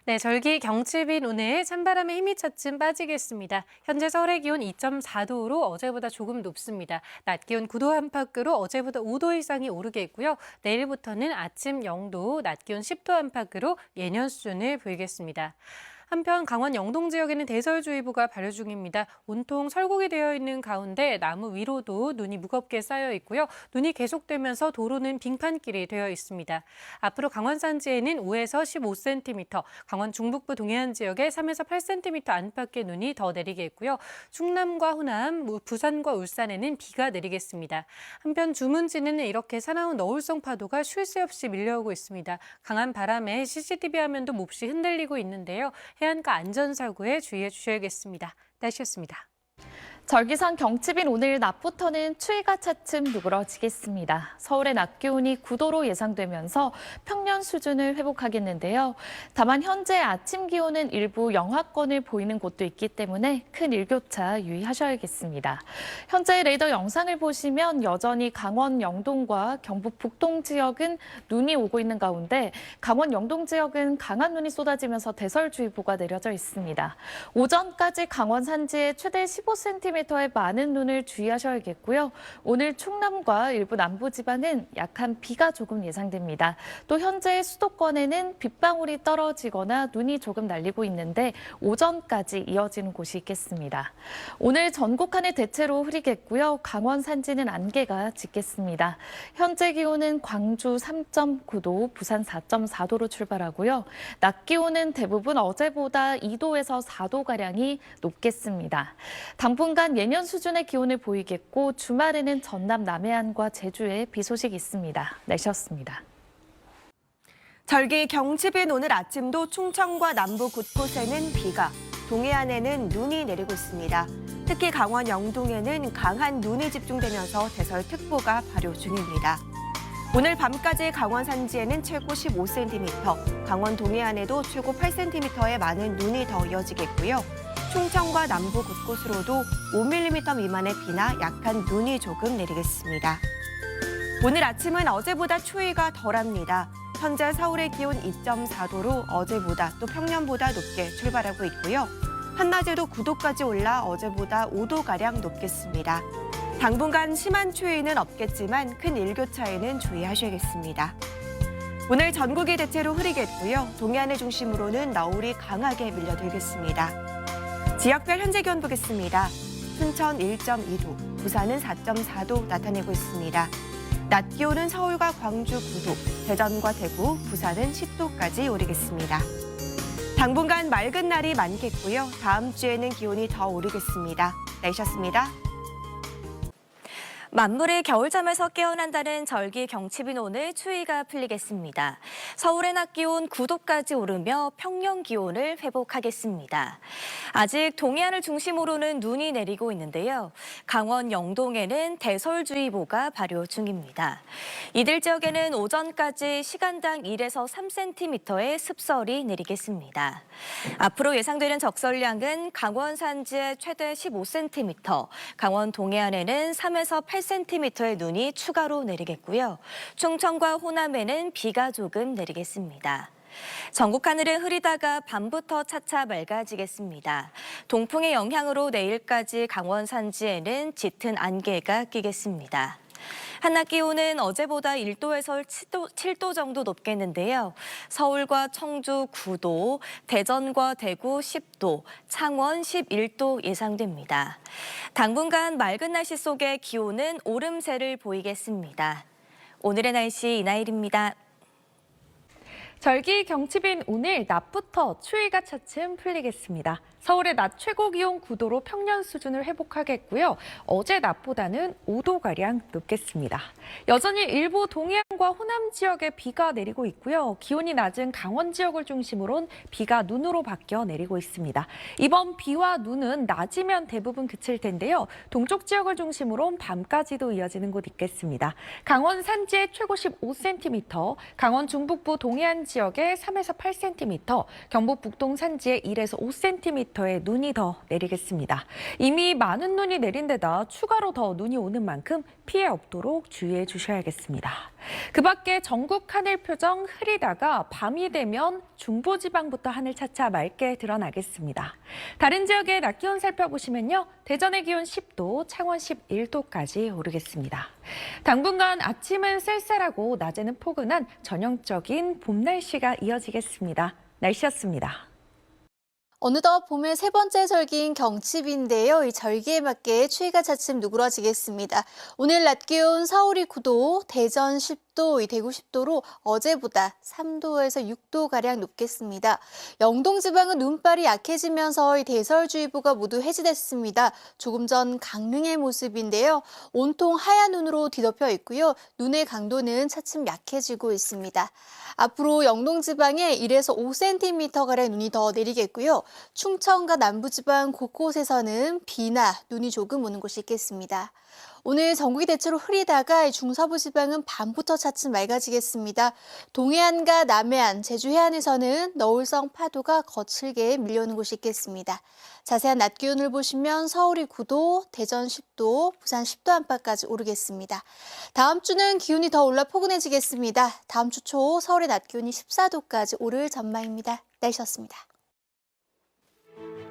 네, 절기 경칩인 오늘 찬바람에 힘이 차츰 빠지겠습니다. 현재 서울의 기온 2.4도로 어제보다 조금 높습니다. 낮 기온 9도 안팎으로 어제보다 5도 이상이 오르겠고요. 내일부터는 아침 0도, 낮 기온 10도 안팎으로 예년 수준을 보이겠습니다. 한편 강원 영동 지역에는 대설주의보가 발효 중입니다. 온통 설국이 되어 있는 가운데 나무 위로도 눈이 무겁게 쌓여 있고요. 눈이 계속되면서 도로는 빙판길이 되어 있습니다. 앞으로 강원 산지에는 5에서 15cm, 강원 중북부 동해안 지역에 3에서 8cm 안팎의 눈이 더 내리겠고요. 충남과 호남, 부산과 울산에는 비가 내리겠습니다. 한편 주문지는 이렇게 사나운 너울성 파도가 쉴 새 없이 밀려오고 있습니다. 강한 바람에 CCTV 화면도 몹시 흔들리고 있는데요. 해안가 안전사고에 주의해 주셔야겠습니다. 날씨였습니다. 절기상 경칩인 오늘 낮부터는 추위가 차츰 누그러지겠습니다. 서울의 낮 기온이 9도로 예상되면서 평년 수준을 회복하겠는데요. 다만 현재 아침 기온은 일부 영하권을 보이는 곳도 있기 때문에 큰 일교차 유의하셔야겠습니다. 현재 레이더 영상을 보시면 여전히 강원 영동과 경북 북동 지역은 눈이 오고 있는 가운데 강원 영동 지역은 강한 눈이 쏟아지면서 대설주의보가 내려져 있습니다. 오전까지 강원 산지에 최대 15cm의 많은 눈을 주의하셔야겠고요. 오늘 충남과 일부 남부지방은 약한 비가 조금 예상됩니다. 또 현재 수도권에는 빗방울이 떨어지거나 눈이 조금 날리고 있는데 오전까지 이어지는 곳이 있겠습니다. 오늘 전국 하늘 대체로 흐리겠고요. 강원 산지는 안개가 짙겠습니다. 현재 기온은 광주 3.9도, 부산 4.4도로 출발하고요. 낮 기온은 대부분 어제보다 2도에서 4도가량이 높겠습니다. 당분간 예년 수준의 기온을 보이겠고 주말에는 전남 남해안과 제주에 비 소식이 있습니다. 날씨였습니다. 절기 경칩인 오늘 아침도 충청과 남부 곳곳에는 비가, 동해안에는 눈이 내리고 있습니다. 특히 강원 영동에는 강한 눈이 집중되면서 대설특보가 발효 중입니다. 오늘 밤까지 강원 산지에는 최고 15cm, 강원 동해안에도 최고 8cm의 많은 눈이 더 이어지겠고요. 충청과 남부 곳곳으로도 5mm 미만의 비나 약한 눈이 조금 내리겠습니다. 오늘 아침은 어제보다 추위가 덜합니다. 현재 서울의 기온 2.4도로 어제보다 또 평년보다 높게 출발하고 있고요. 한낮에도 9도까지 올라 어제보다 5도가량 높겠습니다. 당분간 심한 추위는 없겠지만 큰 일교차에는 주의하셔야겠습니다. 오늘 전국이 대체로 흐리겠고요. 동해안을 중심으로는 너울이 강하게 밀려들겠습니다. 지역별 현재 기온 보겠습니다. 순천 1.2도, 부산은 4.4도 나타내고 있습니다. 낮 기온은 서울과 광주 9도, 대전과 대구, 부산은 10도까지 오르겠습니다. 당분간 맑은 날이 많겠고요. 다음 주에는 기온이 더 오르겠습니다. 날씨였습니다. 만물이 겨울잠에서 깨어난다는 절기 경칩인 오늘 추위가 풀리겠습니다. 서울의 낮 기온 9도까지 오르며 평년 기온을 회복하겠습니다. 아직 동해안을 중심으로는 눈이 내리고 있는데요. 강원 영동에는 대설주의보가 발효 중입니다. 이들 지역에는 오전까지 시간당 1에서 3cm의 습설이 내리겠습니다. 앞으로 예상되는 적설량은 강원 산지에 최대 15cm, 강원 동해안에는 3에서 8cm의 눈이 추가로 내리겠고요. 충청과 호남에는 비가 조금 내리겠습니다. 전국 하늘은 흐리다가 밤부터 차차 맑아지겠습니다. 동풍의 영향으로 내일까지 강원 산지에는 짙은 안개가 끼겠습니다. 한낮 기온은 어제보다 1도에서 7도 정도 높겠는데요. 서울과 청주 9도, 대전과 대구 10도, 창원 11도 예상됩니다. 당분간 맑은 날씨 속에 기온은 오름세를 보이겠습니다. 오늘의 날씨 이나일입니다. 절기 경칩인 오늘 낮부터 추위가 차츰 풀리겠습니다. 서울의 낮 최고 기온 9도로 평년 수준을 회복하겠고요. 어제 낮보다는 5도가량 높겠습니다. 여전히 일부 동해안과 호남 지역에 비가 내리고 있고요. 기온이 낮은 강원 지역을 중심으로는 비가 눈으로 바뀌어 내리고 있습니다. 이번 비와 눈은 낮이면 대부분 그칠 텐데요. 동쪽 지역을 중심으로 밤까지도 이어지는 곳 있겠습니다. 강원 산지에 최고 15cm, 강원 중북부 동해안 해안 지역에 3에서 8cm, 경북 북동 산지에 1에서 5cm의 눈이 더 내리겠습니다. 이미 많은 눈이 내린 데다 추가로 더 눈이 오는 만큼 피해 없도록 주의해 주셔야겠습니다. 그 밖에 전국 하늘 표정 흐리다가 밤이 되면 중부지방부터 하늘 차차 맑게 드러나겠습니다. 다른 지역의 낮 기온 살펴보시면요. 대전의 기온 10도, 창원 11도까지 오르겠습니다. 당분간 아침은 쌀쌀하고 낮에는 포근한 전형적인 봄 날씨가 이어지겠습니다. 날씨였습니다. 어느덧 봄의 세 번째 절기인 경칩인데요. 이 절기에 맞게 추위가 차츰 누그러지겠습니다. 오늘 낮 기온 서울이 9도, 대전 10도, 이 대구 10도로 어제보다 3도에서 6도가량 높겠습니다. 영동 지방은 눈발이 약해지면서 이 대설주의보가 모두 해제됐습니다. 조금 전 강릉의 모습인데요. 온통 하얀 눈으로 뒤덮여 있고요. 눈의 강도는 차츰 약해지고 있습니다. 앞으로 영동 지방에 1에서 5cm가량 눈이 더 내리겠고요. 충청과 남부지방 곳곳에서는 비나 눈이 조금 오는 곳이 있겠습니다. 오늘 전국이 대체로 흐리다가 중서부 지방은 밤부터 차츰 맑아지겠습니다. 동해안과 남해안, 제주 해안에서는 너울성 파도가 거칠게 밀려오는 곳이 있겠습니다. 자세한 낮 기온을 보시면 서울이 9도, 대전 10도, 부산 10도 안팎까지 오르겠습니다. 다음 주는 기온이 더 올라 포근해지겠습니다. 다음 주 초 서울의 낮 기온이 14도까지 오를 전망입니다. 날씨였습니다.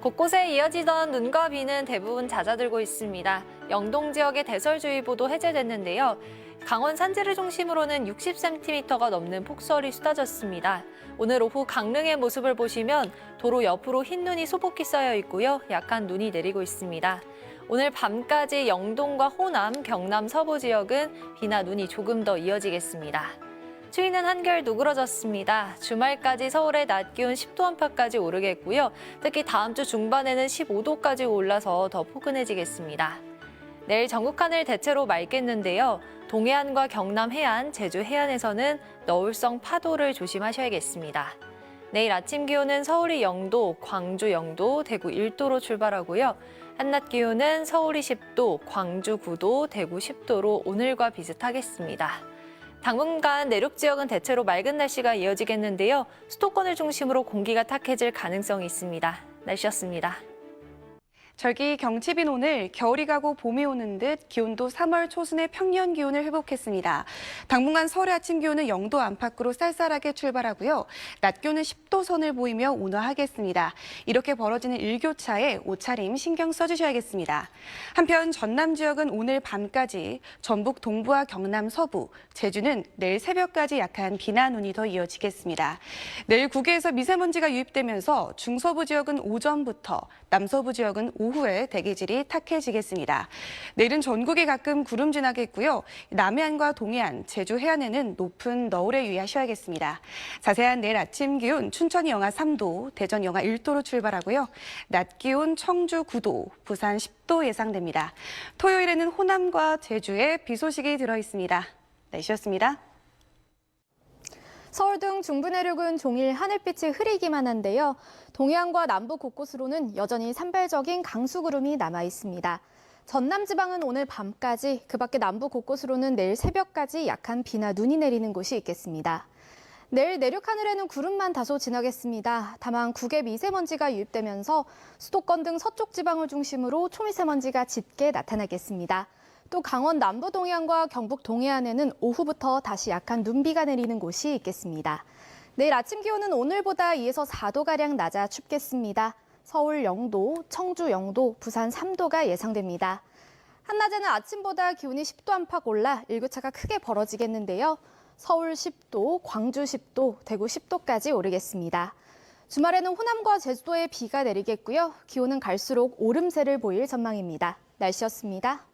곳곳에 이어지던 눈과 비는 대부분 잦아들고 있습니다. 영동 지역의 대설주의보도 해제됐는데요. 강원 산지를 중심으로는 60cm가 넘는 폭설이 쏟아졌습니다. 오늘 오후 강릉의 모습을 보시면 도로 옆으로 흰 눈이 소복히 쌓여 있고요. 약한 눈이 내리고 있습니다. 오늘 밤까지 영동과 호남, 경남 서부 지역은 비나 눈이 조금 더 이어지겠습니다. 추위는 한결 누그러졌습니다. 주말까지 서울의 낮 기온 10도 안팎까지 오르겠고요. 특히 다음 주 중반에는 15도까지 올라서 더 포근해지겠습니다. 내일 전국 하늘 대체로 맑겠는데요. 동해안과 경남 해안, 제주 해안에서는 너울성 파도를 조심하셔야겠습니다. 내일 아침 기온은 서울이 0도, 광주 0도, 대구 1도로 출발하고요. 한낮 기온은 서울이 10도, 광주 9도, 대구 10도로 오늘과 비슷하겠습니다. 당분간 내륙 지역은 대체로 맑은 날씨가 이어지겠는데요. 수도권을 중심으로 공기가 탁해질 가능성이 있습니다. 날씨였습니다. 절기 경칩인 오늘 겨울이 가고 봄이 오는 듯 기온도 3월 초순의 평년 기온을 회복했습니다. 당분간 서울의 아침 기온은 0도 안팎으로 쌀쌀하게 출발하고요. 낮 기온은 10도 선을 보이며 온화하겠습니다. 이렇게 벌어지는 일교차에 옷차림 신경 써주셔야겠습니다. 한편 전남 지역은 오늘 밤까지, 전북 동부와 경남 서부, 제주는 내일 새벽까지 약한 비나 눈이 더 이어지겠습니다. 내일 국외에서 미세먼지가 유입되면서 중서부 지역은 오전부터, 남서부 지역은 오후에 대기질이 탁해지겠습니다. 내일은 전국이 가끔 구름 지나겠고요. 남해안과 동해안, 제주 해안에는 높은 너울에 유의하셔야겠습니다. 자세한 내일 아침 기온 춘천이 영하 3도, 대전 영하 1도로 출발하고요. 낮 기온 청주 9도, 부산 10도 예상됩니다. 토요일에는 호남과 제주에 비 소식이 들어 있습니다. 날씨였습니다. 서울 등 중부 내륙은 종일 하늘빛이 흐리기만 한데요. 동해안과 남부 곳곳으로는 여전히 산발적인 강수구름이 남아 있습니다. 전남 지방은 오늘 밤까지, 그 밖에 남부 곳곳으로는 내일 새벽까지 약한 비나 눈이 내리는 곳이 있겠습니다. 내일 내륙 하늘에는 구름만 다소 지나겠습니다. 다만 국외 미세먼지가 유입되면서 수도권 등 서쪽 지방을 중심으로 초미세먼지가 짙게 나타나겠습니다. 또 강원 남부 동해안과 경북 동해안에는 오후부터 다시 약한 눈비가 내리는 곳이 있겠습니다. 내일 아침 기온은 오늘보다 2에서 4도가량 낮아 춥겠습니다. 서울 0도, 청주 0도, 부산 3도가 예상됩니다. 한낮에는 아침보다 기온이 10도 안팎 올라 일교차가 크게 벌어지겠는데요. 서울 10도, 광주 10도, 대구 10도까지 오르겠습니다. 주말에는 호남과 제주도에 비가 내리겠고요. 기온은 갈수록 오름세를 보일 전망입니다. 날씨였습니다.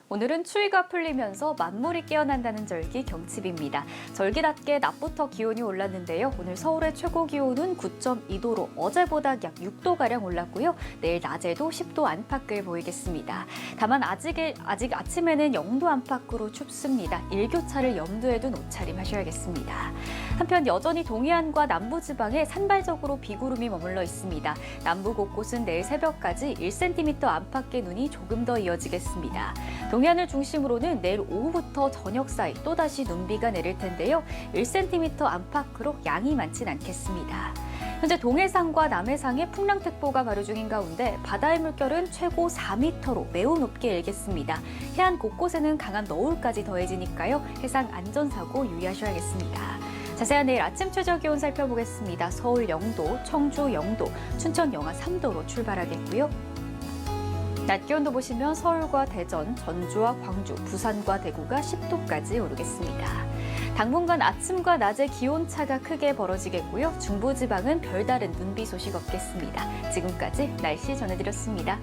오늘은 추위가 풀리면서 만물이 깨어난다는 절기 경칩입니다. 절기답게 낮부터 기온이 올랐는데요. 오늘 서울의 최고 기온은 9.2도로 어제보다 약 6도가량 올랐고요. 내일 낮에도 10도 안팎을 보이겠습니다. 다만 아직 아침에는 0도 안팎으로 춥습니다. 일교차를 염두에 둔 옷차림 하셔야겠습니다. 한편 여전히 동해안과 남부지방에 산발적으로 비구름이 머물러 있습니다. 남부 곳곳은 내일 새벽까지 1cm 안팎의 눈이 조금 더 이어지겠습니다. 동해안을 중심으로는 내일 오후부터 저녁 사이 또다시 눈비가 내릴 텐데요. 1cm 안팎으로 양이 많진 않겠습니다. 현재 동해상과 남해상에 풍랑특보가 발효 중인 가운데 바다의 물결은 최고 4m로 매우 높게 일겠습니다. 해안 곳곳에는 강한 너울까지 더해지니까요. 해상 안전사고 유의하셔야겠습니다. 자세한 내일 아침 최저 기온 살펴보겠습니다. 서울 0도, 청주 0도, 춘천 영하 3도로 출발하겠고요. 낮 기온도 보시면 서울과 대전, 전주와 광주, 부산과 대구가 10도까지 오르겠습니다. 당분간 아침과 낮의 기온차가 크게 벌어지겠고요. 중부지방은 별다른 눈비 소식 없겠습니다. 지금까지 날씨 전해드렸습니다.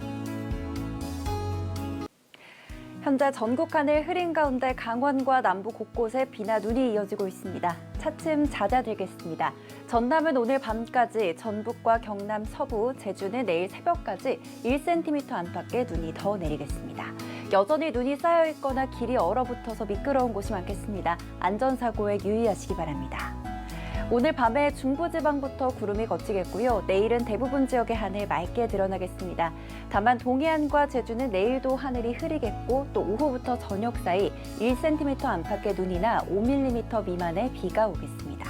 현재 전국 하늘 흐린 가운데 강원과 남부 곳곳에 비나 눈이 이어지고 있습니다. 차츰 잦아들겠습니다. 전남은 오늘 밤까지, 전북과 경남 서부, 제주는 내일 새벽까지 1cm 안팎의 눈이 더 내리겠습니다. 여전히 눈이 쌓여 있거나 길이 얼어붙어서 미끄러운 곳이 많겠습니다. 안전사고에 유의하시기 바랍니다. 오늘 밤에 중부지방부터 구름이 걷히겠고요. 내일은 대부분 지역의 하늘 맑게 드러나겠습니다. 다만 동해안과 제주는 내일도 하늘이 흐리겠고 또 오후부터 저녁 사이 1cm 안팎의 눈이나 5mm 미만의 비가 오겠습니다.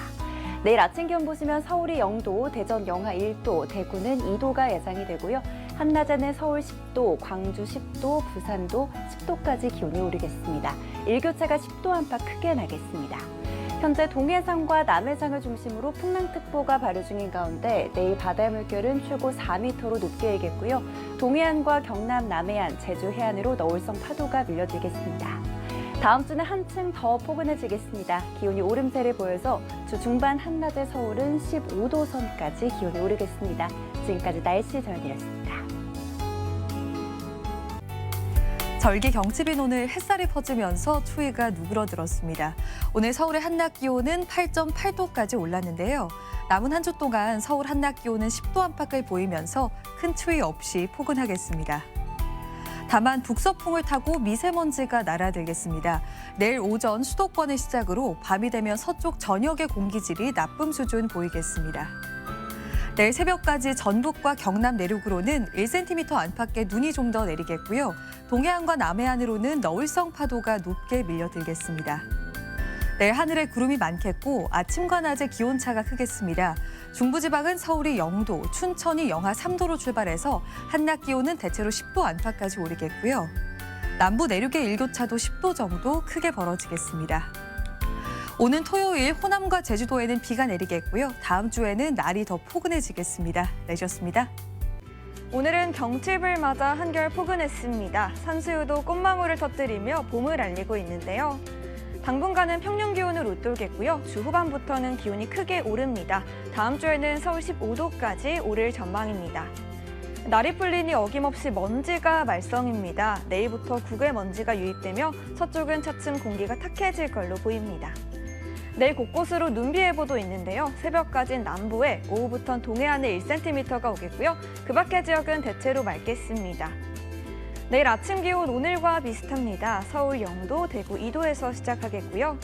내일 아침 기온 보시면 서울이 0도, 대전 영하 1도, 대구는 2도가 예상이 되고요. 한낮에는 서울 10도, 광주 10도, 부산도 10도까지 기온이 오르겠습니다. 일교차가 10도 안팎 크게 나겠습니다. 현재 동해상과 남해상을 중심으로 풍랑특보가 발효 중인 가운데 내일 바다의 물결은 최고 4m로 높게 일겠고요. 동해안과 경남, 남해안, 제주 해안으로 너울성 파도가 밀려들겠습니다. 다음 주는 한층 더 포근해지겠습니다. 기온이 오름세를 보여서 주 중반 한낮의 서울은 15도 선까지 기온이 오르겠습니다. 지금까지 날씨 전해드렸습니다. 절기 경칩인 오늘 햇살이 퍼지면서 추위가 누그러들었습니다. 오늘 서울의 한낮 기온은 8.8도까지 올랐는데요. 남은 한 주 동안 서울 한낮 기온은 10도 안팎을 보이면서 큰 추위 없이 포근하겠습니다. 다만 북서풍을 타고 미세먼지가 날아들겠습니다. 내일 오전 수도권을 시작으로 밤이 되면 서쪽 전역의 공기질이 나쁨 수준 보이겠습니다. 내일 새벽까지 전북과 경남 내륙으로는 1cm 안팎의 눈이 좀 더 내리겠고요. 동해안과 남해안으로는 너울성 파도가 높게 밀려들겠습니다. 내일 하늘에 구름이 많겠고 아침과 낮의 기온차가 크겠습니다. 중부지방은 서울이 0도, 춘천이 영하 3도로 출발해서 한낮 기온은 대체로 10도 안팎까지 오르겠고요. 남부 내륙의 일교차도 10도 정도 크게 벌어지겠습니다. 오는 토요일 호남과 제주도에는 비가 내리겠고요. 다음 주에는 날이 더 포근해지겠습니다. 내셨습니다. 오늘은 경칩을 맞아 한결 포근했습니다. 산수유도 꽃망울을 터뜨리며 봄을 알리고 있는데요. 당분간은 평년 기온을 웃돌겠고요. 주 후반부터는 기온이 크게 오릅니다. 다음 주에는 서울 15도까지 오를 전망입니다. 날이 풀리니 어김없이 먼지가 말썽입니다. 내일부터 국외 먼지가 유입되며 서쪽은 차츰 공기가 탁해질 걸로 보입니다. 내일 곳곳으로 눈비 예보도 있는데요. 새벽까지는 남부에, 오후부터는 동해안에 1cm가 오겠고요. 그 밖의 지역은 대체로 맑겠습니다. 내일 아침 기온 오늘과 비슷합니다. 서울 0도, 대구 2도에서 시작하겠고요.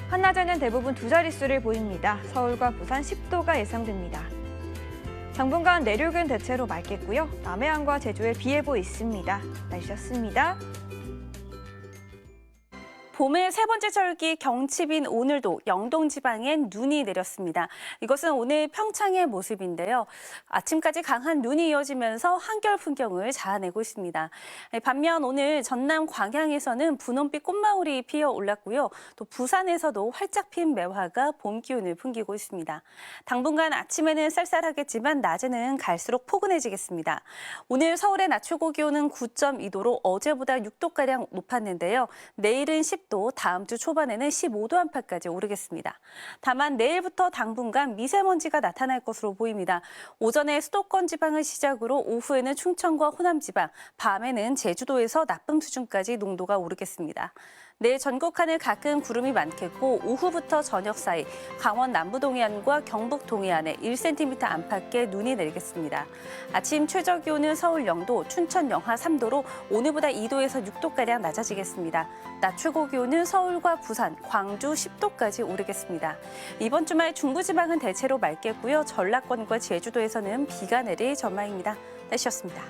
한낮에는 대부분 두 자릿수를 보입니다. 서울과 부산 10도가 예상됩니다. 당분간 내륙은 대체로 맑겠고요. 남해안과 제주에 비 예보 있습니다. 날씨였습니다. 봄의 세 번째 절기 경칩인 오늘도 영동 지방엔 눈이 내렸습니다. 이것은 오늘 평창의 모습인데요. 아침까지 강한 눈이 이어지면서 한결 풍경을 자아내고 있습니다. 반면 오늘 전남 광양에서는 분홍빛 꽃마을이 피어 올랐고요. 또 부산에서도 활짝 핀 매화가 봄 기운을 풍기고 있습니다. 당분간 아침에는 쌀쌀하겠지만 낮에는 갈수록 포근해지겠습니다. 오늘 서울의 낮 최고 기온은 9.2도로 어제보다 6도가량 높았는데요. 내일은 10도, 다음 주 초반에는 15도 안팎까지 오르겠습니다. 다만 내일부터 당분간 미세먼지가 나타날 것으로 보입니다. 오전에 수도권 지방을 시작으로 오후에는 충청과 호남 지방, 밤에는 제주도에서 나쁨 수준까지 농도가 오르겠습니다. 내일 전국 하늘 가끔 구름이 많겠고 오후부터 저녁 사이 강원 남부 동해안과 경북 동해안에 1cm 안팎의 눈이 내리겠습니다. 아침 최저 기온은 서울 0도, 춘천 영하 3도로 오늘보다 2도에서 6도가량 낮아지겠습니다. 낮 최고 기온은 서울과 부산, 광주 10도까지 오르겠습니다. 이번 주말 중부지방은 대체로 맑겠고요. 전라권과 제주도에서는 비가 내릴 전망입니다. 날씨였습니다.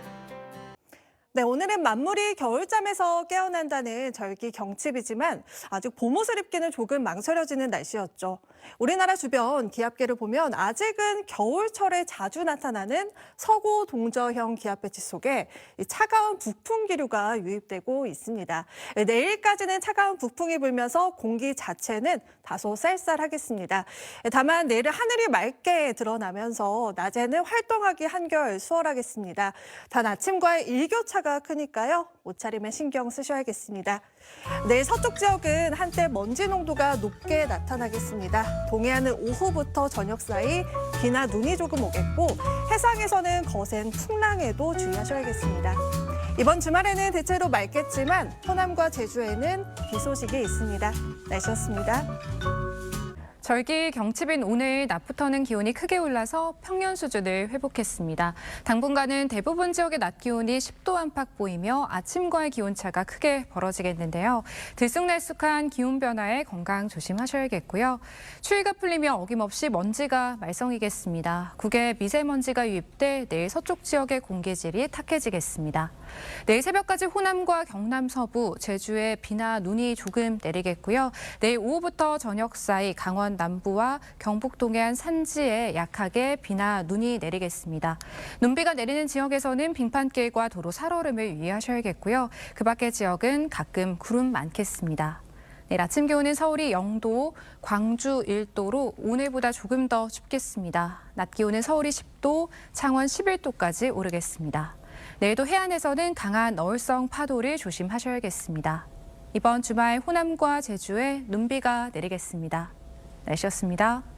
네, 오늘은 만물이 겨울잠에서 깨어난다는 절기 경칩이지만 아직 봄옷을 입기는 조금 망설여지는 날씨였죠. 우리나라 주변 기압계를 보면 아직은 겨울철에 자주 나타나는 서구 동저형 기압 배치 속에 차가운 북풍 기류가 유입되고 있습니다. 내일까지는 차가운 북풍이 불면서 공기 자체는 다소 쌀쌀하겠습니다. 다만 내일은 하늘이 맑게 드러나면서 낮에는 활동하기 한결 수월하겠습니다. 단 아침과의 일교차가 크니까요. 옷차림에 신경 쓰셔야겠습니다. 내일 서쪽 지역은 한때 먼지 농도가 높게 나타나겠습니다. 동해안은 오후부터 저녁 사이 비나 눈이 조금 오겠고 해상에서는 거센 풍랑에도 주의하셔야겠습니다. 이번 주말에는 대체로 맑겠지만 호남과 제주에는 비 소식이 있습니다. 날씨였습니다. 절기 경칩인 오늘 낮부터는 기온이 크게 올라서 평년 수준을 회복했습니다. 당분간은 대부분 지역의 낮 기온이 10도 안팎 보이며 아침과의 기온차가 크게 벌어지겠는데요. 들쑥날쑥한 기온 변화에 건강 조심하셔야겠고요. 추위가 풀리며 어김없이 먼지가 말썽이겠습니다. 국외 미세먼지가 유입돼 내일 서쪽 지역의 공기질이 탁해지겠습니다. 내일 새벽까지 호남과 경남 서부, 제주에 비나 눈이 조금 내리겠고요. 내일 오후부터 저녁 사이 강원 남부와 경북 동해안 산지에 약하게 비나 눈이 내리겠습니다. 눈비가 내리는 지역에서는 빙판길과 도로 살얼음을 유의하셔야겠고요. 그 밖의 지역은 가끔 구름 많겠습니다. 내일 아침 기온은 서울이 0도, 광주 1도로 오늘보다 조금 더 춥겠습니다. 낮 기온은 서울이 10도, 창원 11도까지 오르겠습니다. 내일도 해안에서는 강한 너울성 파도를 조심하셔야겠습니다. 이번 주말 호남과 제주에 눈비가 내리겠습니다. 날씨였습니다.